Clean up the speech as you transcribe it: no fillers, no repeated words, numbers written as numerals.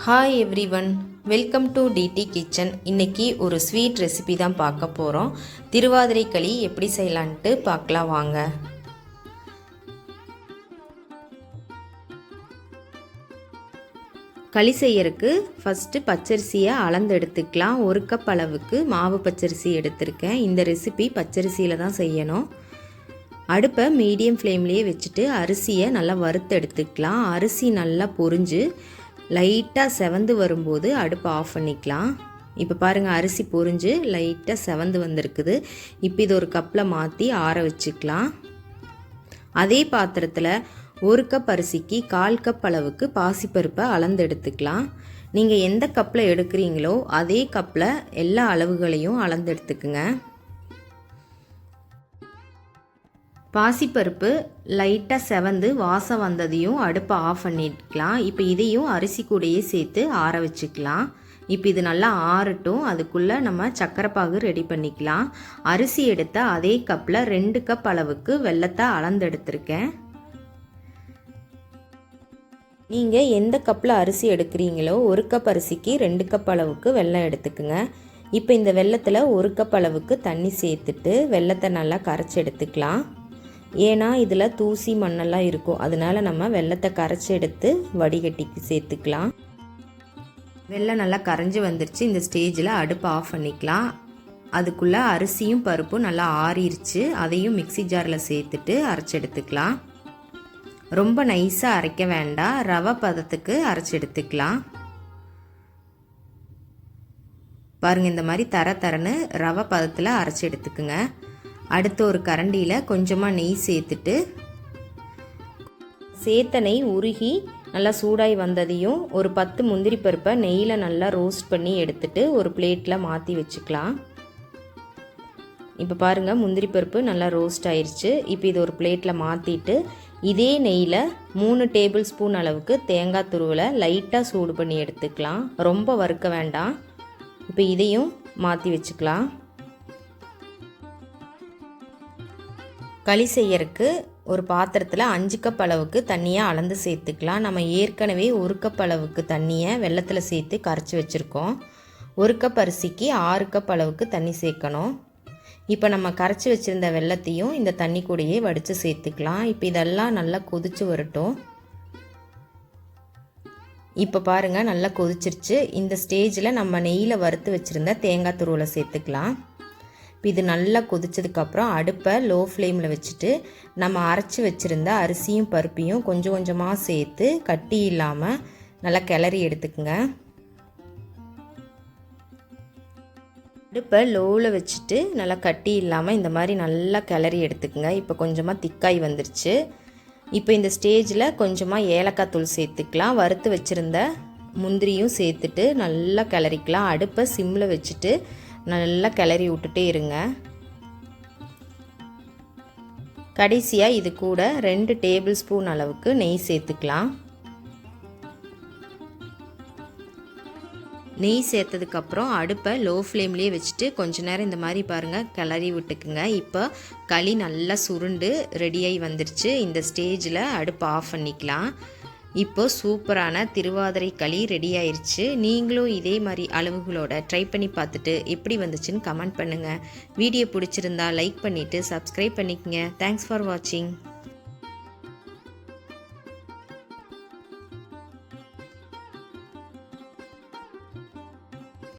Hi everyone, welcome to DD kitchen. இன்றைக்கி ஒரு sweet recipe தான் பார்க்க போகிறோம். திருவாதிரை களி எப்படி செய்யலான்ட்டு பார்க்கலாம் வாங்க. களி செய்யறதுக்கு ஃபஸ்ட்டு பச்சரிசியை அளந்து எடுத்துக்கலாம். 1 கப் அளவுக்கு மாவு பச்சரிசி எடுத்திருக்கேன். இந்த ரெசிபி பச்சரிசியில் தான் செய்யணும். அடுப்பை மீடியம் ஃப்ளேம்லேயே வச்சுட்டு அரிசியை நல்லா வறுத்து எடுத்துக்கலாம். அரிசி நல்லா பொரிஞ்சு லைட்டாக செவந்து வரும்போது அடுப்பை ஆஃப் பண்ணிக்கலாம். இப்போ பாருங்கள், அரிசி பொரிஞ்சு லைட்டாக செவந்து வந்திருக்குது. இப்போ இது ஒரு கப்பில் மாற்றி ஆற வச்சுக்கலாம். அதே பாத்திரத்தில் 1 கப் அரிசிக்கு 1/4 கப் அளவுக்கு பாசிப்பருப்பை அளந்து எடுத்துக்கலாம். நீங்கள் எந்த கப்பில் எடுக்கிறீங்களோ அதே கப்பில் எல்லா அளவுகளையும் அளந்து எடுத்துக்குங்க. பாசிப்பருப்பு லைட்டாக செவந்து வாசம் வந்ததையும் அடுப்பை ஆஃப் பண்ணிக்கலாம். இப்போ இதையும் அரிசி கூடையே சேர்த்து ஆற வச்சுக்கலாம். இப்போ இது நல்லா ஆறட்டும். அதுக்குள்ளே நம்ம சர்க்கரை பாகு ரெடி பண்ணிக்கலாம். அரிசி எடுத்த அதே கப்பில் 2 கப் அளவுக்கு வெல்லத்தை அளந்து எடுத்திருக்கேன். நீங்கள் எந்த கப்பில் அரிசி எடுக்கிறீங்களோ 1 கப் அரிசிக்கு 2 கப் அளவுக்கு வெல்லம் எடுத்துக்குங்க. இப்போ இந்த வெல்லத்தில் 1 கப் அளவுக்கு தண்ணி சேர்த்துட்டு வெல்லத்தை நல்லா கரைச்சி எடுத்துக்கலாம். ஏன்னா இதில் தூசி மண்ணெல்லாம் இருக்கும், அதனால் நம்ம வெல்லத்தை கரைச்சி எடுத்து வடிகட்டிக்கு சேர்த்துக்கலாம். வெல்லம் நல்லா கரைஞ்சி வந்துருச்சு. இந்த ஸ்டேஜில் அடுப்பை ஆஃப் பண்ணிக்கலாம். அதுக்குள்ளே அரிசியும் பருப்பும் நல்லா ஆறிடுச்சு. அதையும் மிக்சி ஜாரில் சேர்த்துட்டு அரைச்சி எடுத்துக்கலாம். ரொம்ப நைஸாக அரைக்க வேண்டாம், ரவை பதத்துக்கு அரைச்சி எடுத்துக்கலாம். பாருங்கள், இந்த மாதிரி தரன்னு ரவை பதத்தில் அரைச்சி எடுத்துக்குங்க. அடுத்து ஒரு கரண்டியில் கொஞ்சமாக நெய் சேர்த்துட்டு சேர்த்த நெய் உருகி நல்லா சூடாகி வந்ததையும் ஒரு 10 முந்திரி பருப்பை நெய்யில் நல்லா ரோஸ்ட் பண்ணி எடுத்துட்டு ஒரு பிளேட்டில் மாற்றி வச்சுக்கலாம். இப்போ பாருங்கள், முந்திரி பருப்பு நல்லா ரோஸ்ட் ஆயிடுச்சு. இப்போ இது ஒரு பிளேட்டில் மாற்றிட்டு இதே நெய்யில் 3 டேபிள் ஸ்பூன் அளவுக்கு தேங்காய் துருவலை லைட்டாக சூடு பண்ணி எடுத்துக்கலாம். ரொம்ப வறுக்க வேண்டாம். இப்போ இதையும் மாற்றி வச்சுக்கலாம். களி செய்யறதுக்கு ஒரு பாத்திரத்தில் 5 கப் அளவுக்கு தண்ணியை அளந்து சேர்த்துக்கலாம். நம்ம ஏற்கனவே 1 கப் அளவுக்கு தண்ணியை வெல்லத்தில் சேர்த்து கரைச்சி வச்சுருக்கோம். 1 கப் அரிசிக்கு 6 கப் அளவுக்கு தண்ணி சேர்க்கணும். இப்போ நம்ம கரைச்சி வச்சுருந்த வெல்லத்தையும் இந்த தண்ணி கூடயே வடித்து சேர்த்துக்கலாம். இப்போ இதெல்லாம் நல்லா கொதிச்சு வரட்டும். இப்போ பாருங்கள், நல்லா கொதிச்சிருச்சு. இந்த ஸ்டேஜில் நம்ம நெய்யில் வறுத்து வச்சுருந்த தேங்காய் துருவலை சேர்த்துக்கலாம். இது நல்லா கொதிச்சதுக்கப்புறம் அடுப்பை லோ ஃப்ளேமில் வச்சுட்டு நம்ம அரைச்சி வச்சுருந்த அரிசியும் பருப்பையும் கொஞ்சம் கொஞ்சமாக சேர்த்து கட்டி இல்லாமல் நல்லா கிளறி எடுத்துக்குங்க. அடுப்பை லோவில் வச்சுட்டு நல்லா கட்டி இல்லாமல் இந்த மாதிரி நல்லா கிளறி எடுத்துக்குங்க. இப்போ கொஞ்சமாக திக்காய் வந்துருச்சு. இப்போ இந்த ஸ்டேஜில் கொஞ்சமாக ஏலக்காய் தூள் சேர்த்துக்கலாம். வறுத்து வச்சுருந்த முந்திரியும் சேர்த்துட்டு நல்லா கிளறிக்கலாம். அடுப்பை சிம்மில் வச்சுட்டு நல்லா கிளறி விட்டுட்டே இருங்க. கடைசியாக இது கூட 2 டேபிள் ஸ்பூன் அளவுக்கு நெய் சேர்த்துக்கலாம். நெய் சேர்த்ததுக்கப்புறம் அடுப்பை லோ ஃப்ளேம்லேயே வச்சுட்டு கொஞ்ச நேரம் இந்த மாதிரி பாருங்கள் கிளறி விட்டுக்குங்க. இப்போ களி நல்லா சுருண்டு ரெடியாகி வந்துருச்சு. இந்த ஸ்டேஜில் அடுப்பை ஆஃப் பண்ணிக்கலாம். இப்போ சூப்பரான திருவாதிரை களி ரெடி ஆயிடுச்சு. நீங்களும் இதே மாதிரி அளவுகளோட ட்ரை பண்ணி பார்த்துட்டு எப்படி வந்துச்சுன்னு கமெண்ட் பண்ணுங்கள். வீடியோ பிடிச்சிருந்தா லைக் பண்ணிவிட்டு சப்ஸ்கிரைப் பண்ணிக்கங்க. தேங்க்ஸ் ஃபார் வாட்சிங்.